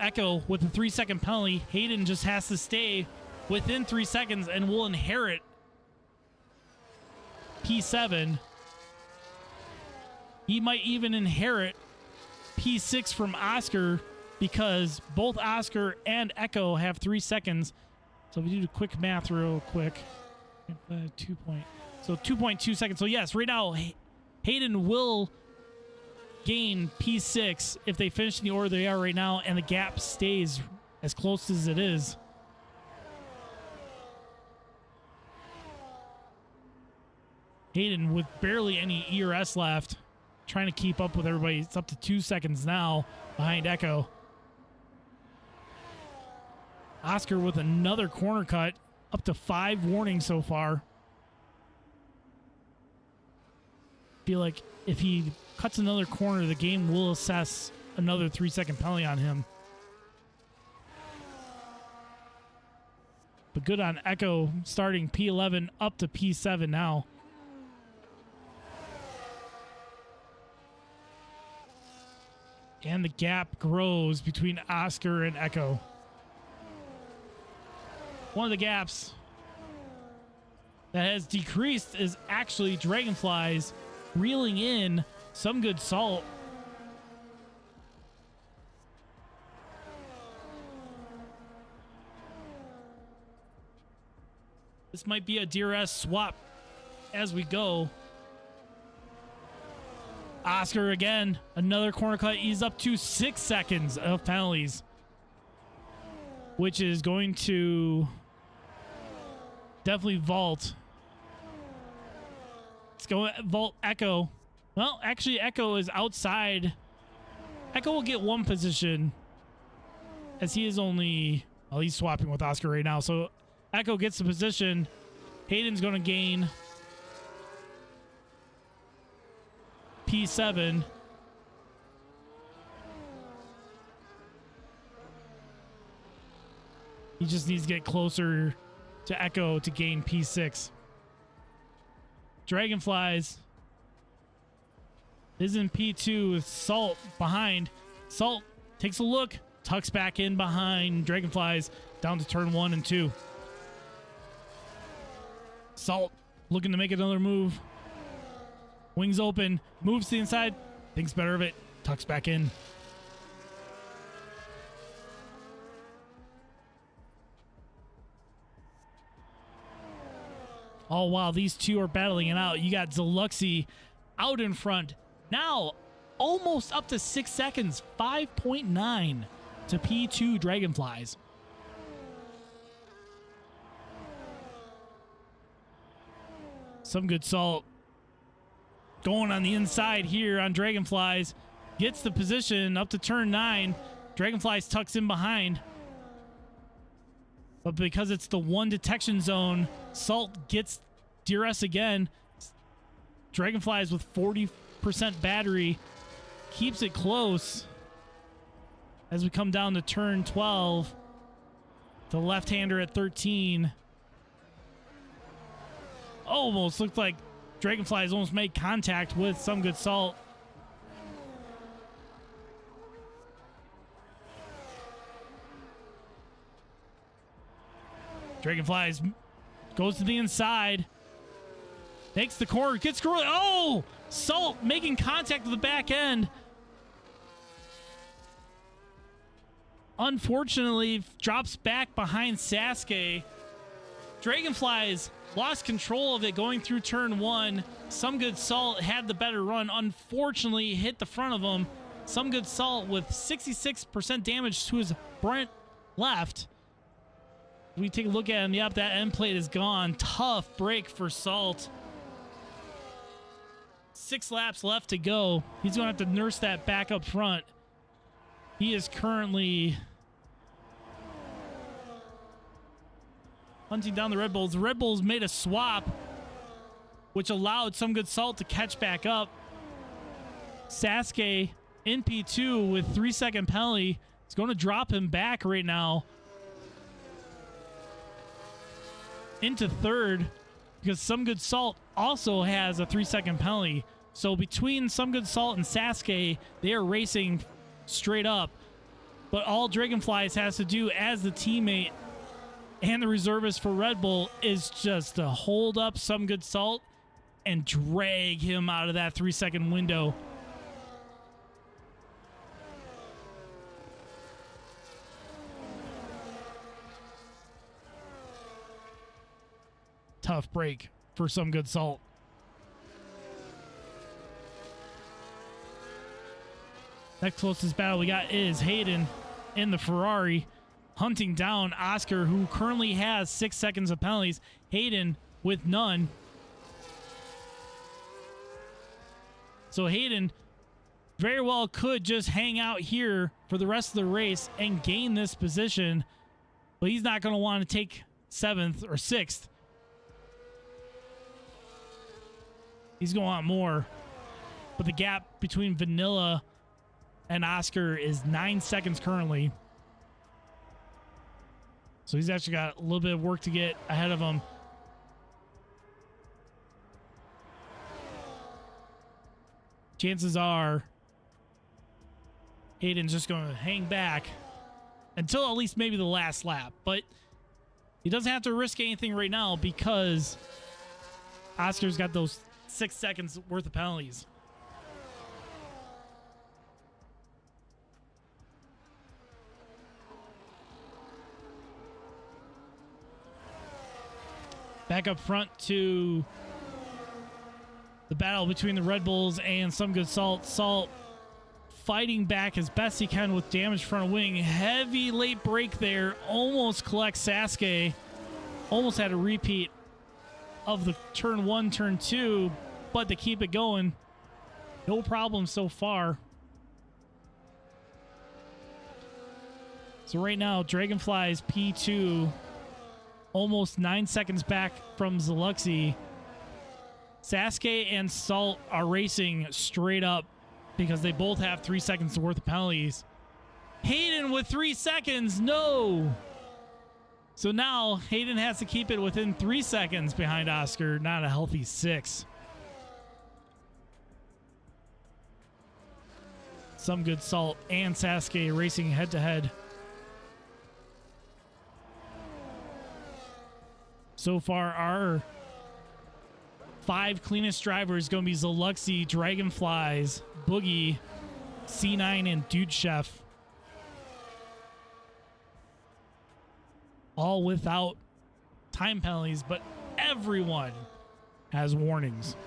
Echo with a 3-second penalty. Hayden just has to stay within 3 seconds and will inherit P7. He might even inherit P6 from Oscar because both Oscar and Echo have 3 seconds. So if we do the quick math real quick, 2.2 seconds. So yes, right now Hayden will gain P6 if they finish in the order they are right now, and the gap stays as close as it is. Hayden with barely any ERS left, trying to keep up with everybody. It's up to 2 seconds now behind Echo. Oscar with another corner cut, up to 5 warnings so far. Feel like if he cuts another corner, the game will assess another 3-second penalty on him. But good on Echo, starting P11 up to P7 now. And the gap grows between Oscar and Echo. One of the gaps that has decreased is actually Dragonflies reeling in Some good salt. This might be a DRS swap as we go. Oscar again, another corner cut. He's up to 6 seconds of penalties, which is going to definitely vault. Let's go vault Echo. Well, actually, Echo is outside. Echo will get one position as he is only, well, he's swapping with Oscar right now. So Echo gets the position. Hayden's going to gain P7. He just needs to get closer to Echo to gain P6. Dragonflies is in P2 with Salt behind. Salt takes a look, tucks back in behind Dragonflies down to turn 1 and 2. Salt looking to make another move. Wings open, moves to the inside, thinks better of it, tucks back in. Oh, wow, these two are battling it out. You got Zaluxy out in front. Now, almost up to 6 seconds. 5.9 to P2 Dragonflies. Some good salt. Going on the inside here on Dragonflies. Gets the position up to turn 9. Dragonflies tucks in behind. But because it's the one detection zone, Salt gets DRS again. Dragonflies with 40% battery keeps it close as we come down to turn 12. The left-hander at 13. Almost looked like Dragonflies almost made contact with Some Good Salt. Dragonflies goes to the inside. Makes the corner. Gets squirrely. Oh! Salt making contact with the back end. Unfortunately, drops back behind Sasuke. Dragonflies lost control of it going through turn 1. Some Good Salt had the better run. Unfortunately, hit the front of him. Some Good Salt with 66% damage to his front left. We take a look at him. Yep, that end plate is gone. Tough break for Salt. 6 laps left to go. He's going to have to nurse that back up front. He is currently hunting down the Red Bulls. The Red Bulls made a swap, which allowed Some Good Salt to catch back up. Sasuke in P2 with 3-second penalty. It's going to drop him back right now into third because Some Good Salt also has a 3-second penalty. So between Some Good Salt and Sasuke, they are racing straight up. But all Dragonflies has to do as the teammate and the reservist for Red Bull is just to hold up Some Good Salt and drag him out of that 3-second window. Tough break for Some Good Salt. Next closest battle we got is Hayden in the Ferrari, hunting down Oscar, who currently has 6 seconds of penalties. Hayden with none. So Hayden very well could just hang out here for the rest of the race and gain this position, but he's not going to want to take 7th or 6th. He's going to want more. But the gap between Vanilla and Oscar is 9 seconds currently. So he's actually got a little bit of work to get ahead of him. Chances are Hayden's just going to hang back until at least maybe the last lap. But he doesn't have to risk anything right now because Oscar's got those 6 seconds worth of penalties. Back up front to the battle between the Red Bulls and Some Good Salt. Salt fighting back as best he can with damage front wing. Heavy late break there. Almost collects Sasuke. Almost had a repeat of the turn 1, turn 2, but to keep it going, no problem so far. So right now, Dragonfly's P2, almost 9 seconds back from Zaluxi. Sasuke and Salt are racing straight up because they both have 3 seconds worth of penalties. Hayden with 3 seconds, no! So now Hayden has to keep it within 3 seconds behind Oscar, not a healthy 6. Some Good Salt and Sasuke racing head to head. So far, our 5 cleanest drivers going to be Zaluxi, Dragonflies, Boogie, C9, and Dude Chef. All without time penalties, but everyone has warnings.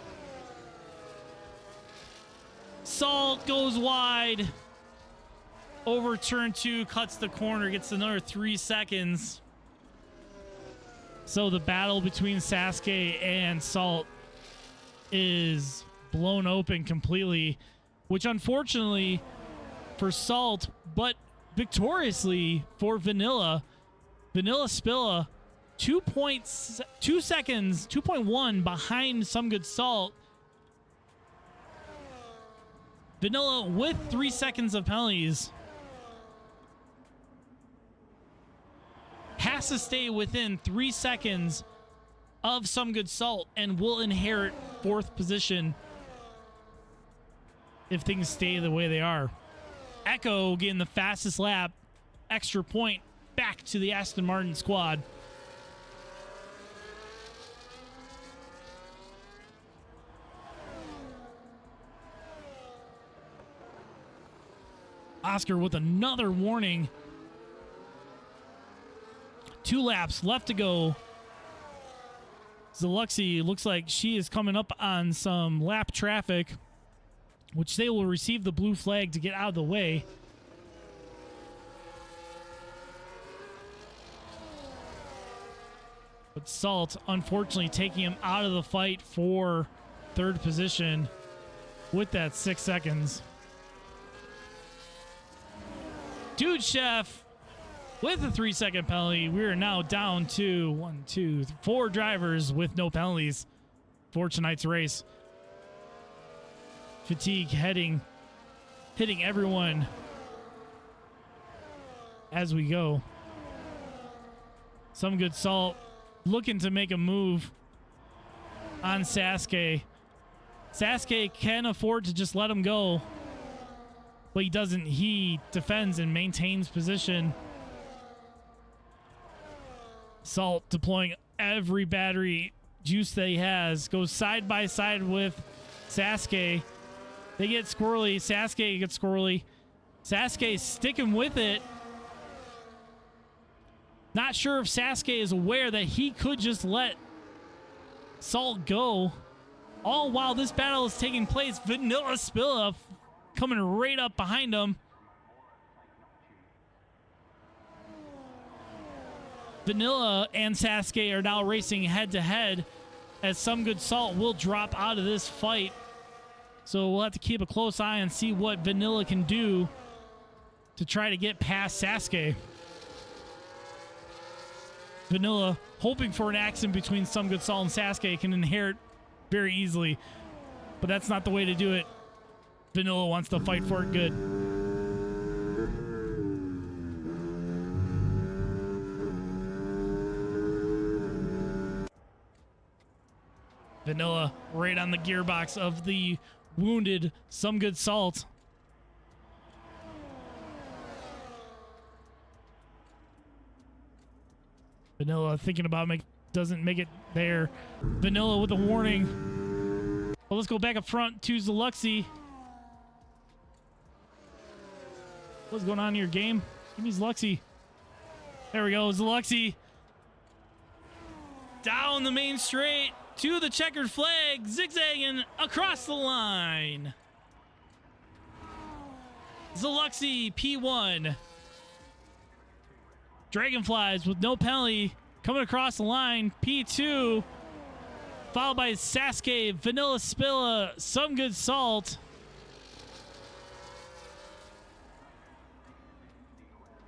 Salt goes wide. Over turn 2, cuts the corner, gets another 3 seconds. So the battle between Sasuke and Salt is blown open completely, which unfortunately for Salt, but victoriously for Vanilla. Vanilla Spilla, 2 seconds, 2.1 behind Some Good Salt. Vanilla with 3 seconds of penalties has to stay within 3 seconds of Some Good Salt and will inherit 4th position if things stay the way they are. Echo getting the fastest lap, extra point back to the Aston Martin squad. Oscar with another warning. 2 laps left to go. Zaluxi looks like she is coming up on some lap traffic, which they will receive the blue flag to get out of the way. But Salt, unfortunately, taking him out of the fight for 3rd position with that 6 seconds. Dude Chef with a 3-second penalty. We are now down to 4 drivers with no penalties for tonight's race. Fatigue hitting everyone as we go. Some Good Salt looking to make a move on Sasuke. Sasuke can afford to just let him go, but he doesn't. He defends and maintains position. Salt deploying every battery juice that he has. Goes side by side with Sasuke. They get squirrely. Sasuke gets squirrely. Sasuke sticking with it. Not sure if Sasuke is aware that he could just let Salt go. All while this battle is taking place, Vanilla Spilla coming right up behind him. Vanilla and Sasuke are now racing head to head as Some Good Salt will drop out of this fight. So we'll have to keep a close eye and see what Vanilla can do to try to get past Sasuke. Vanilla, hoping for an accident between Some Good Salt and Sasuke, can inherit very easily, but that's not the way to do it. Vanilla wants to fight for it good. Vanilla right on the gearbox of the wounded Some Good Salt. Vanilla thinking about doesn't make it there. Vanilla with a warning. Well, let's go back up front to Zaluxi. What's going on in your game? Give me Zaluxi. There we go, Zaluxi. Down the main straight to the checkered flag, zigzagging across the line. Zaluxy P1. Dragonflies with no penalty coming across the line. P2. Followed by Sasuke, Vanilla Spilla, Some Good Salt.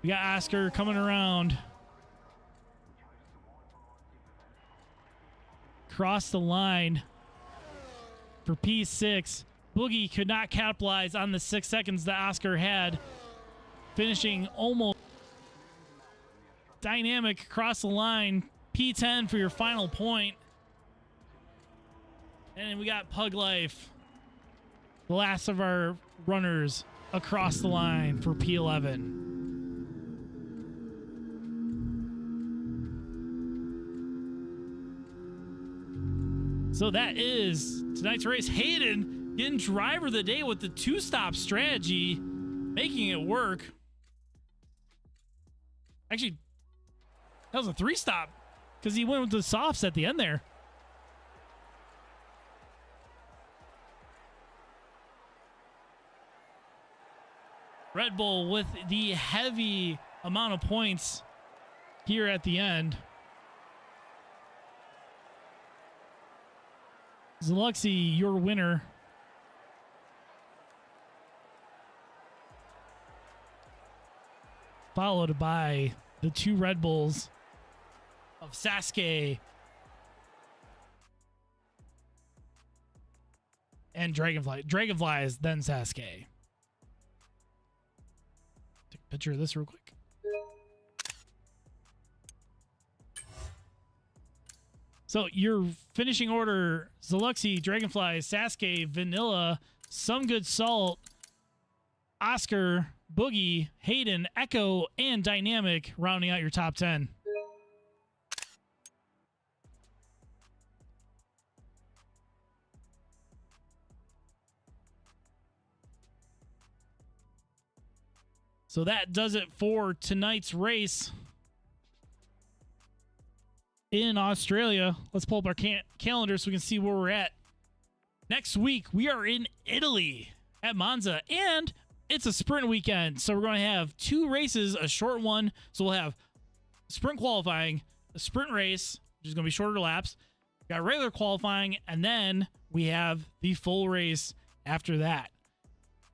We got Oscar coming around. Cross the line for P6. Boogie could not capitalize on the 6 seconds that Oscar had, finishing almost. Dynamic across the line. P10 for your final point. And we got Pug Life, the last of our runners, across the line for P11. So that is tonight's race. Hayden getting driver of the day with the 2-stop strategy, making it work. Actually, that was a 3-stop because he went with the softs at the end there. Red Bull with the heavy amount of points here at the end. Zaluxy, your winner. Followed by the 2 Red Bulls of Sasuke and Dragonfly. Dragonflies, then Sasuke. Take a picture of this real quick. So your finishing order: Zaluxy, Dragonfly, Sasuke, Vanilla, Some Good Salt, Oscar, Boogie, Hayden, Echo, and Dynamic, rounding out your top 10. So that does it for tonight's race in Australia. Let's pull up our calendar so we can see where we're at. Next week, we are in Italy at Monza, and it's a sprint weekend. So we're going to have 2 races, a short one. So we'll have sprint qualifying, a sprint race, which is going to be shorter laps. We got regular qualifying, and then we have the full race after that.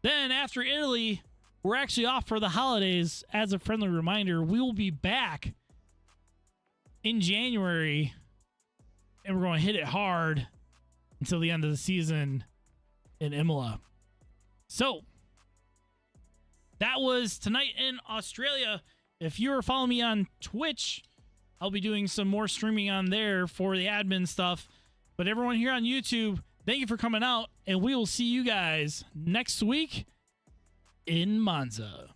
Then after Italy, we're actually off for the holidays. As a friendly reminder, we will be back in January, and we're going to hit it hard until the end of the season in Imola. So that was tonight in Australia. If you're following me on Twitch, I'll be doing some more streaming on there for the admin stuff. But everyone here on YouTube, thank you for coming out, and we will see you guys next week in Monza.